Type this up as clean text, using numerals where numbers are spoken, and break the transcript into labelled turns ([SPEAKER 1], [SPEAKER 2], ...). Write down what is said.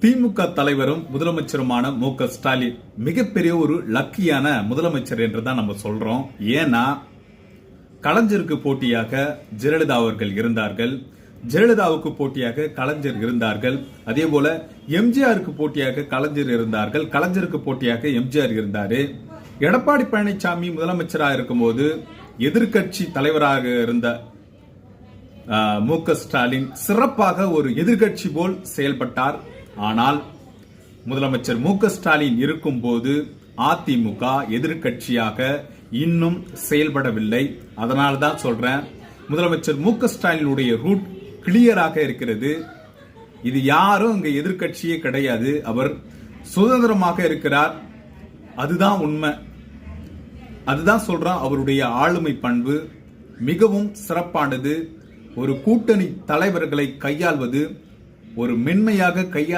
[SPEAKER 1] திமுக தலைவரும் முதலமைச்சருமான மு.க. ஸ்டாலின் மிகப்பெரிய ஒரு லக்கியான முதலமைச்சர் என்று தான் நம்ம சொல்றோம். ஏன்னா கலைஞருக்கு போட்டியாக ஜெயலலிதா அவர்கள் இருந்தார்கள், ஜெயலலிதாவுக்கு போட்டியாக கலைஞர் இருந்தார்கள், அதே போல எம்ஜிஆருக்கு போட்டியாக கலைஞர் இருந்தார்கள், கலைஞருக்கு போட்டியாக எம்ஜிஆர் இருந்தாரு. எடப்பாடி பழனிசாமி முதலமைச்சராக இருக்கும்போது எதிர்கட்சி தலைவராக இருந்த மு.க. ஸ்டாலின் சிறப்பாக ஒரு எதிர்கட்சி போல் செயல்பட்டார். ஆனால் முதலமைச்சர் மு.க. ஸ்டாலின் இருக்கும் போது அதிமுக எதிர்கட்சியாக இன்னும் செயல்படவில்லை. அதனால தான் சொல்றேன், முதலமைச்சர் மு.க. ஸ்டாலினுடைய ரூட் கிளியராக இருக்கிறது. இது யாரும் இங்க எதிர்கட்சியே கிடையாது, அவர் சுதந்திரமாக இருக்கிறார். அதுதான் உண்மை. அதுதான் சொல்றான், அவருடைய ஆளுமை பண்பு மிகவும் சிறப்பானது. ஒரு கூட்டணி தலைவர்களை கையாள்வது, ஒரு மென்மையாக